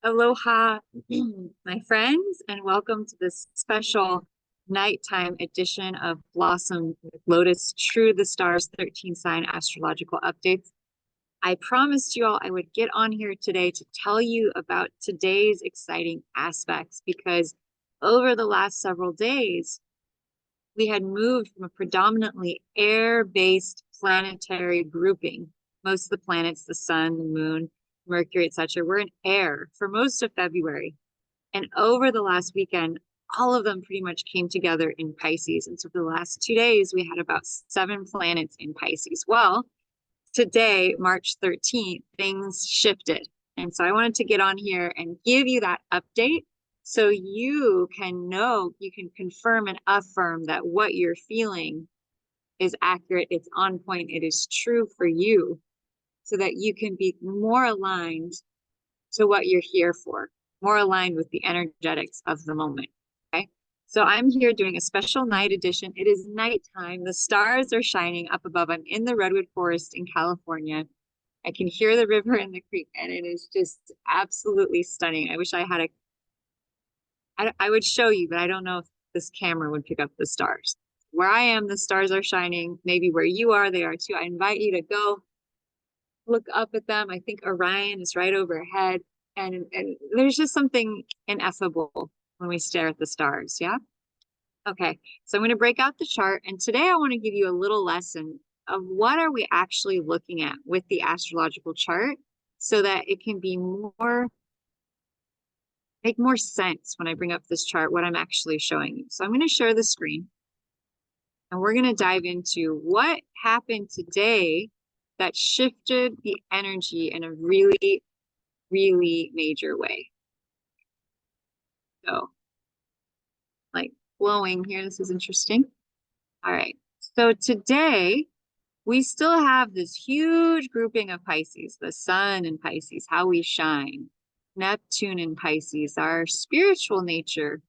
Aloha, my friends, and welcome to this special nighttime edition of Blossom with Lotus True the Stars 13 sign astrological updates. I promised you all I would get on here today to tell you about today's exciting aspects because over the last several days, we had moved from a predominantly air-based planetary grouping. Most of the planets, the sun, the moon, Mercury, etc., were in air for most of February. And over the last weekend, all of them pretty much came together in Pisces. And so for the last 2 days, we had about 7 planets in Pisces. Well, today, March 13th, things shifted. And so I wanted to get on here and give you that update so you can know, you can confirm and affirm that what you're feeling is accurate, it's on point, it is true for you, so that you can be more aligned to what you're here for, more aligned with the energetics of the moment. Okay. So I'm here doing a special night edition. It is nighttime. The stars are shining up above. I'm in the redwood forest in California. I can hear the river and the creek, and it is just absolutely stunning. I wish I had I would show you, but I don't know if this camera would pick up the stars. Where I am, the stars are shining. Maybe where you are, they are too. I invite you to go look up at them. I think Orion is right overhead. And there's just something ineffable when we stare at the stars. Yeah. Okay. So I'm going to break out the chart. And today I want to give you a little lesson of what are we actually looking at with the astrological chart so that it can be make more sense when I bring up this chart, what I'm actually showing you. So I'm going to share the screen and we're going to dive into what happened today that shifted the energy in a really, really major way. So, like flowing here, this is interesting. All right. So today, we still have this huge grouping of Pisces, the sun in Pisces, how we shine, Neptune in Pisces, our spiritual nature.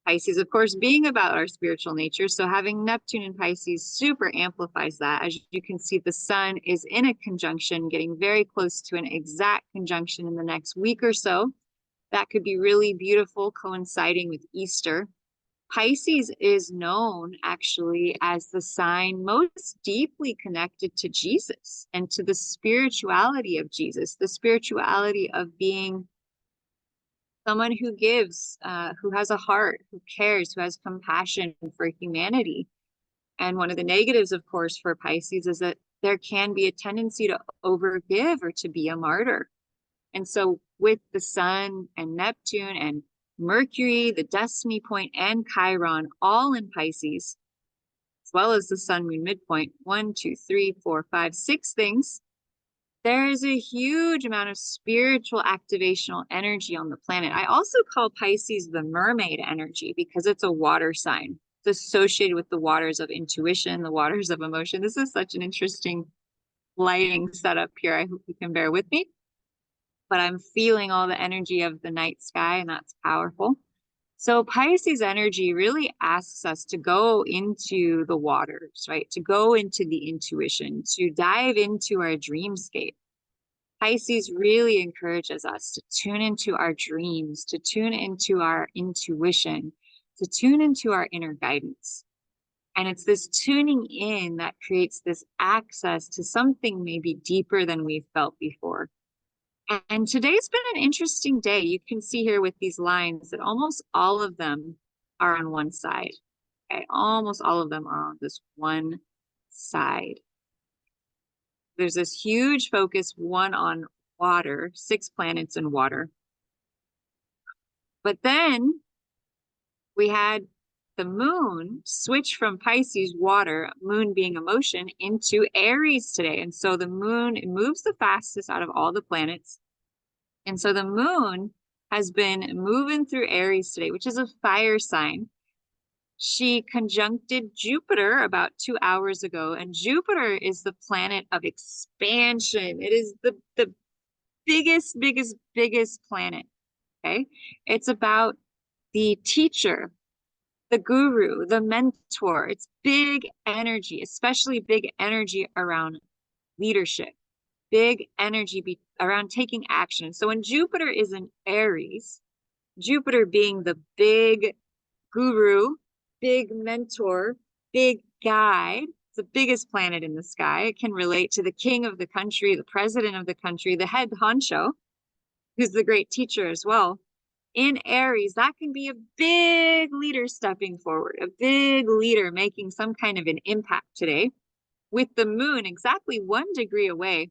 Pisces, of course, being about our spiritual nature. So having Neptune in Pisces super amplifies that. As you can see, the sun is in a conjunction, getting very close to an exact conjunction in the next week or so. That could be really beautiful, coinciding with Easter. Pisces is known actually as the sign most deeply connected to Jesus and to the spirituality of Jesus, the spirituality of being someone who gives, who has a heart, who cares, who has compassion for humanity. And one of the negatives, of course, for Pisces is that there can be a tendency to overgive or to be a martyr. And so with the sun and Neptune and Mercury, the destiny point, and Chiron, all in Pisces, as well as the sun moon midpoint, 1, 2, 3, 4, 5, 6 things, there is a huge amount of spiritual activational energy on the planet. I also call Pisces the mermaid energy because it's a water sign. It's associated with the waters of intuition, the waters of emotion. This is such an interesting lighting setup here. I hope you can bear with me. But I'm feeling all the energy of the night sky, and that's powerful. So Pisces energy really asks us to go into the waters, right? To go into the intuition, to dive into our dreamscape. Pisces really encourages us to tune into our dreams, to tune into our intuition, to tune into our inner guidance. And it's this tuning in that creates this access to something maybe deeper than we've felt before. And today's been an interesting day. You can see here with these lines that almost all of them are on one side. Okay? Almost all of them are on this one side. There's this huge focus, one on water, 6 planets in water. But then we had the moon switch from Pisces water, moon being emotion, into Aries today. And so the moon moves the fastest out of all the planets. And so the moon has been moving through Aries today, which is a fire sign. She conjuncted Jupiter about 2 hours ago, and Jupiter is the planet of expansion. It is the biggest planet, okay? It's about the teacher, the guru, the mentor. It's big energy, especially big energy around leadership, big energy around taking action. So when Jupiter is in Aries, Jupiter being the big guru, big mentor, big guide, it's the biggest planet in the sky. It can relate to the king of the country, the president of the country, the head honcho, who's the great teacher as well. In Aries, that can be a big leader stepping forward, a big leader making some kind of an impact today. With the moon exactly 1 degree away,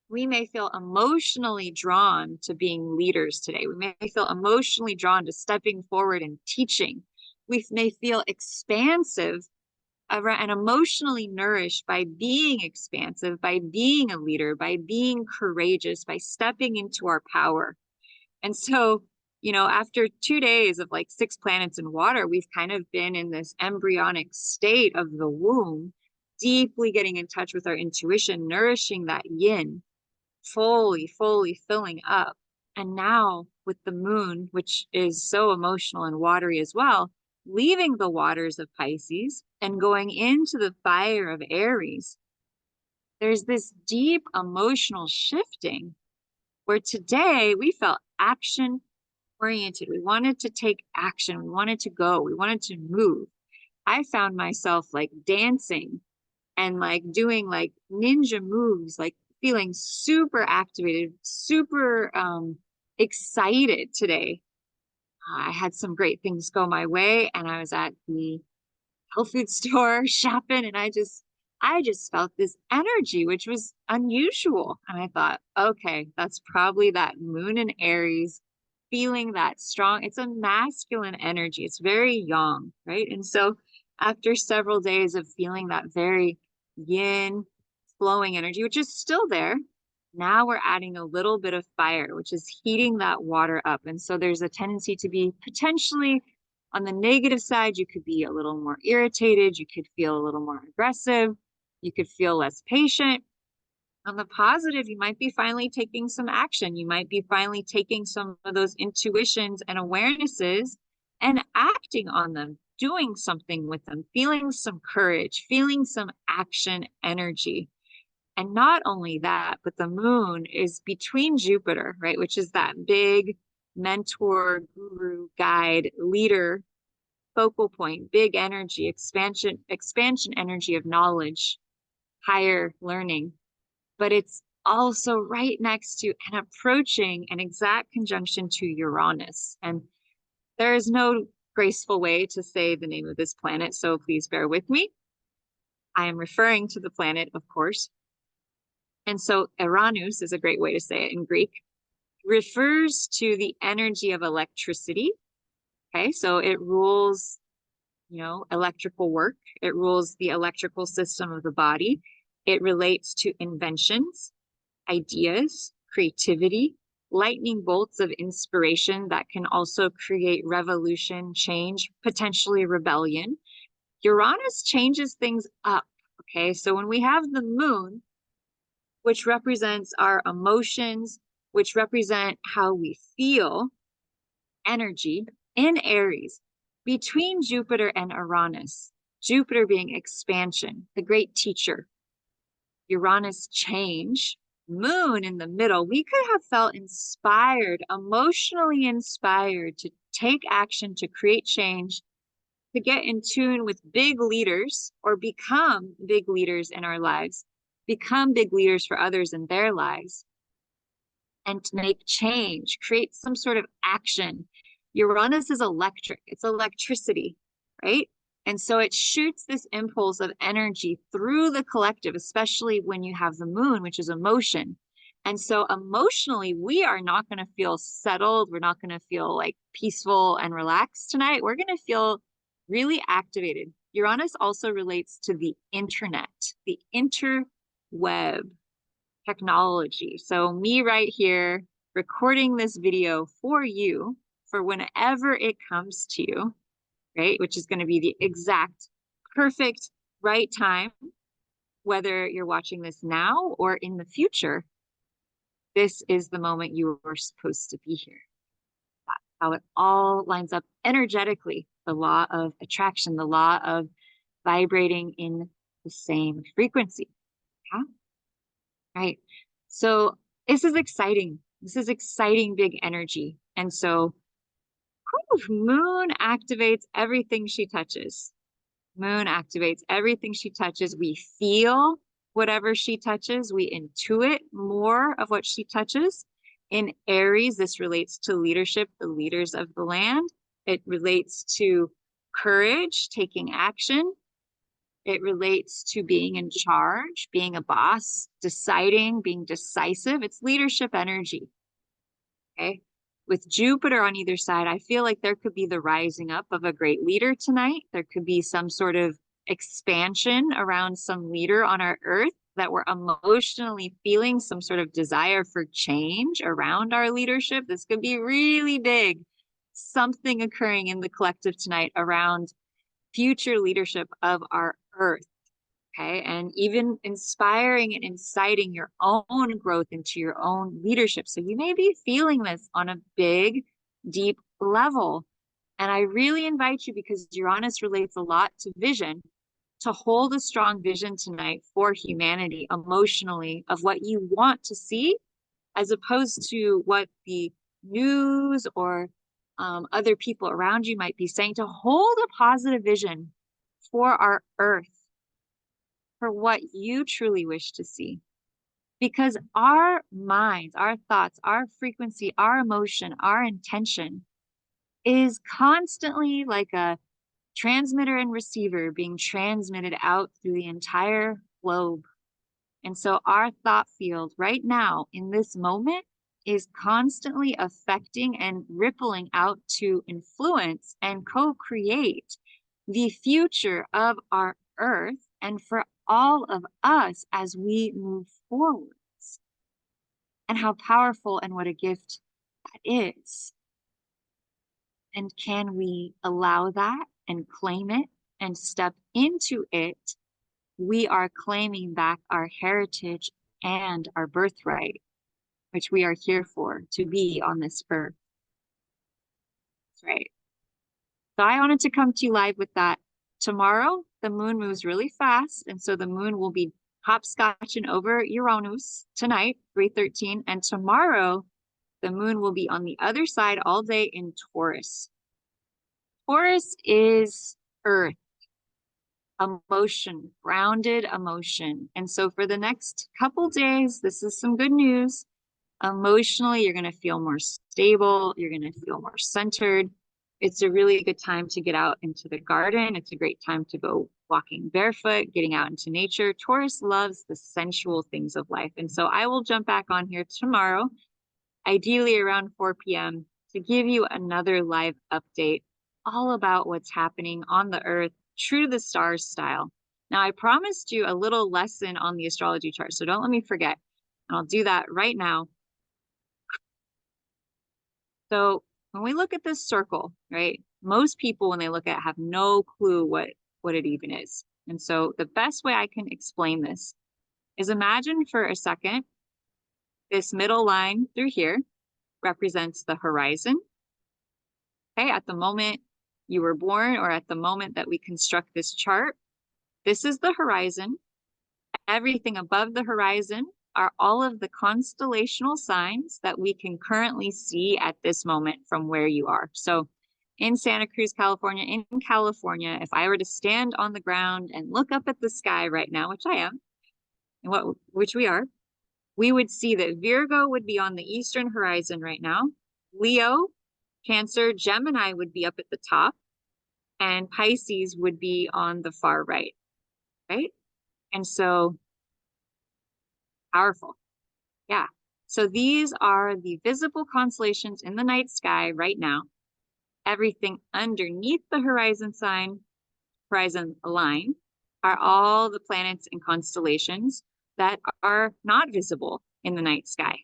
we may feel emotionally drawn to being leaders today. We may feel emotionally drawn to stepping forward and teaching. We may feel expansive and emotionally nourished by being expansive, by being a leader, by being courageous, by stepping into our power. And so, after 2 days of like 6 planets in water, we've kind of been in this embryonic state of the womb, deeply getting in touch with our intuition, nourishing that yin, fully filling up. And now with the moon, which is so emotional and watery as well, leaving the waters of Pisces and going into the fire of Aries, there's this deep emotional shifting where today we felt action oriented. We wanted to take action. We wanted to go. We wanted to move. I found myself like dancing and like doing like ninja moves, like feeling super activated, super excited today. I had some great things go my way, and I was at the health food store shopping, and I just felt this energy, which was unusual. And I thought, okay, that's probably that moon in Aries feeling that strong. It's a masculine energy. It's very yang, right? And so after several days of feeling that very yin flowing energy, which is still there, now we're adding a little bit of fire, which is heating that water up. And so there's a tendency to be potentially on the negative side. You could be a little more irritated. You could feel a little more aggressive. You could feel less patient. On the positive, you might be finally taking some action. You might be finally taking some of those intuitions and awarenesses and acting on them, doing something with them, feeling some courage, feeling some action energy. And not only that, but the moon is between Jupiter, right, which is that big mentor, guru, guide, leader, focal point, big energy, expansion energy of knowledge, higher learning. But it's also right next to and approaching an exact conjunction to Uranus. And there is no graceful way to say the name of this planet, so please bear with me. I am referring to the planet, of course. And so Uranus is a great way to say it in Greek, refers to the energy of electricity. Okay, so it rules, electrical work. It rules the electrical system of the body. It relates to inventions, ideas, creativity, lightning bolts of inspiration that can also create revolution, change, potentially rebellion. Uranus changes things up. Okay, so when we have the moon, which represents our emotions, which represent how we feel, energy in Aries, between Jupiter and Uranus, Jupiter being expansion, the great teacher, Uranus change, moon in the middle, we could have felt inspired, emotionally inspired to take action, to create change, to get in tune with big leaders or become big leaders in our lives, become big leaders for others in their lives, and to make change, create some sort of action. Uranus is electric, it's electricity, right? And so it shoots this impulse of energy through the collective, especially when you have the moon, which is emotion. And so emotionally, we are not going to feel settled. We're not going to feel like peaceful and relaxed tonight. We're going to feel really activated. Uranus also relates to the internet, the interweb technology. So me right here recording this video for you for whenever it comes to you, right? Which is going to be the exact perfect right time, whether you're watching this now or in the future. This is the moment you were supposed to be here. That's how it all lines up energetically. The law of attraction, the law of vibrating in the same frequency. Yeah? Right. So this is exciting. This is exciting, big energy. And so Moon activates everything she touches. Moon activates everything she touches. We feel whatever she touches. We intuit more of what she touches. In Aries, this relates to leadership, the leaders of the land. It relates to courage, taking action. It relates to being in charge, being a boss, deciding, being decisive. It's leadership energy. Okay. With Jupiter on either side, I feel like there could be the rising up of a great leader tonight. There could be some sort of expansion around some leader on our earth that we're emotionally feeling some sort of desire for change around our leadership. This could be really big. Something occurring in the collective tonight around future leadership of our earth. Okay. And even inspiring and inciting your own growth into your own leadership. So you may be feeling this on a big, deep level. And I really invite you, because Uranus relates a lot to vision, to hold a strong vision tonight for humanity emotionally of what you want to see, as opposed to what the news or other people around you might be saying. To hold a positive vision for our earth, for what you truly wish to see. Because our minds, our thoughts, our frequency, our emotion, our intention is constantly like a transmitter and receiver being transmitted out through the entire globe. And so our thought field right now in this moment is constantly affecting and rippling out to influence and co-create the future of our earth and for all of us as we move forwards. And how powerful and what a gift that is. And can we allow that and claim it and step into it? We are claiming back our heritage and our birthright, which we are here for, to be on this earth. That's right. So I wanted to come to you live with that. Tomorrow, the moon moves really fast, and so the moon will be hopscotching over Uranus tonight, 3:13, and tomorrow, the moon will be on the other side all day in Taurus. Taurus is earth, emotion, grounded emotion. And so for the next couple days, this is some good news. Emotionally, you're going to feel more stable. You're going to feel more centered. It's a really good time to get out into the garden. It's a great time to go walking barefoot, getting out into nature. Taurus loves the sensual things of life. And so I will jump back on here tomorrow, ideally around 4 p.m., to give you another live update all about what's happening on the earth, true to the stars style. Now, I promised you a little lesson on the astrology chart, so don't let me forget. And I'll do that right now. So when we look at this circle, right, most people, when they look at it, have no clue what it even is. And so the best way I can explain this is, imagine for a second, this middle line through here represents the horizon. Okay, at the moment you were born, or at the moment that we construct this chart, this is the horizon. Everything above the horizon are all of the constellational signs that we can currently see at this moment from where you are. So in Santa Cruz, California, in California, if I were to stand on the ground and look up at the sky right now, which I am, and which we are, we would see that Virgo would be on the eastern horizon right now. Leo, Cancer, Gemini would be up at the top, and Pisces would be on the far right, right? And so powerful. Yeah. So these are the visible constellations in the night sky right now. Everything underneath the horizon line are all the planets and constellations that are not visible in the night sky.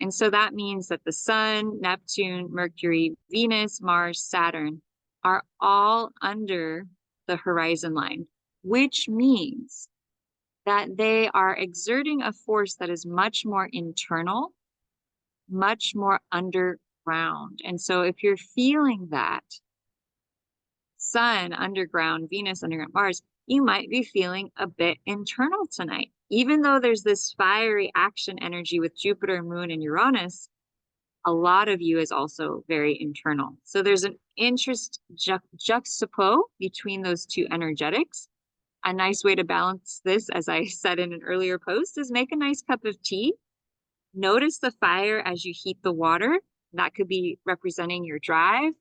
And so that means that the Sun, Neptune, Mercury, Venus, Mars, Saturn are all under the horizon line, which means that they are exerting a force that is much more internal, much more underground. And so if you're feeling that, Sun underground, Venus underground, Mars, you might be feeling a bit internal tonight. even though there's this fiery action energy with Jupiter, Moon, and Uranus, a lot of you is also very internal. So there's an interest juxtapose between those two energetics. A nice way to balance this, as I said in an earlier post, is make a nice cup of tea. Notice the fire as you heat the water. That could be representing your drive,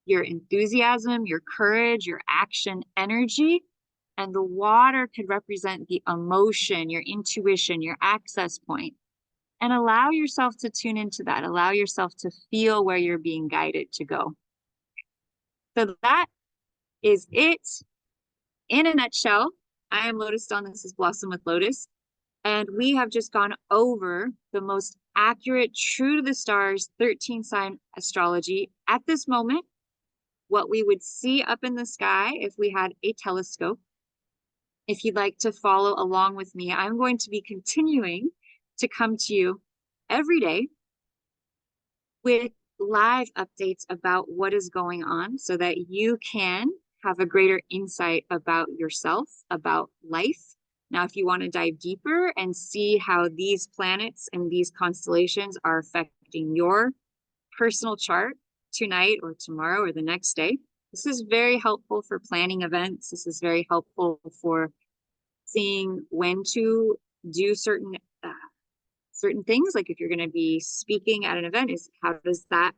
your enthusiasm, your courage, your action energy. And the water could represent the emotion, your intuition, your access point. And allow yourself to tune into that. Allow yourself to feel where you're being guided to go. So that is it in a nutshell. I am Lotus Dawn. This is Blossom with Lotus. And we have just gone over the most accurate, true to the stars, 13 sign astrology at this moment, what we would see up in the sky if we had a telescope. If you'd like to follow along with me, I'm going to be continuing to come to you every day with live updates about what is going on so that you can have a greater insight about yourself, about life. Now, if you want to dive deeper and see how these planets and these constellations are affecting your personal chart tonight or tomorrow or the next day, this is very helpful for planning events. This is very helpful for seeing when to do certain things. Like if you're going to be speaking at an event, is how does that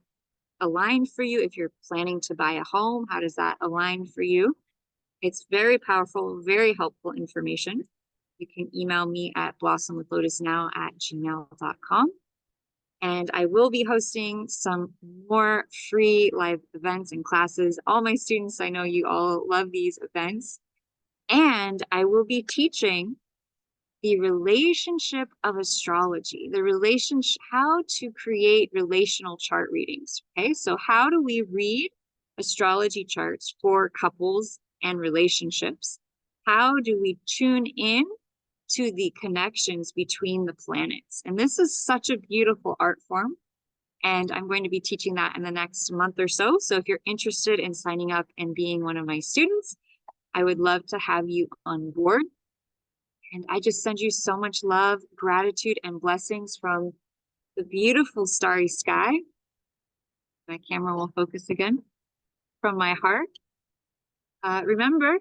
align for you? If you're planning to buy a home, how does that align for you? It's very powerful, very helpful information. You can email me at blossomwithlotusnow@gmail.com. And I will be hosting some more free live events and classes. All my students, I know you all love these events. And I will be teaching the relationship of astrology, the relationship, how to create relational chart readings. Okay, so how do we read astrology charts for couples and relationships? How do we tune in to the connections between the planets? And this is such a beautiful art form. And I'm going to be teaching that in the next month or so. So if you're interested in signing up and being one of my students, I would love to have you on board. And I just send you so much love, gratitude, and blessings from the beautiful starry sky. My camera will focus again. From my heart. Remember,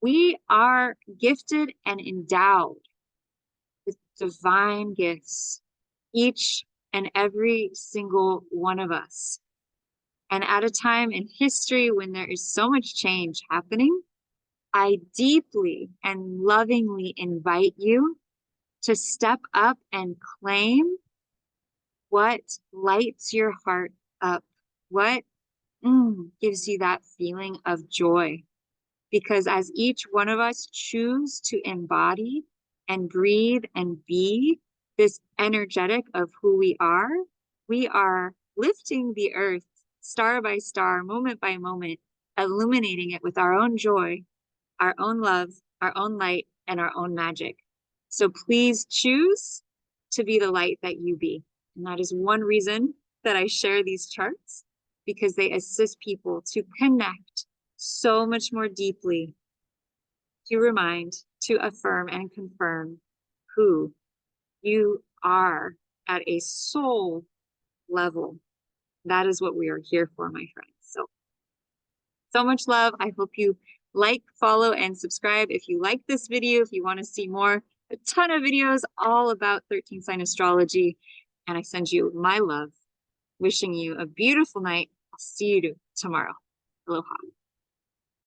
we are gifted and endowed with divine gifts, each and every single one of us. And at a time in history when there is so much change happening, I deeply and lovingly invite you to step up and claim what lights your heart up, what gives you that feeling of joy. Because as each one of us choose to embody and breathe and be this energetic of who we are lifting the earth star by star, moment by moment, illuminating it with our own joy, our own love, our own light, and our own magic. So please choose to be the light that you be. And that is one reason that I share these charts, because they assist people to connect so much more deeply, to remind, to affirm, and confirm who you are at a soul level. That is what we are here for, my friends. So much love. I hope you like, follow, and subscribe if you like this video, if you want to see more, a ton of videos all about 13 sign astrology. And I send you my love, wishing you a beautiful night. I'll see you tomorrow. Aloha.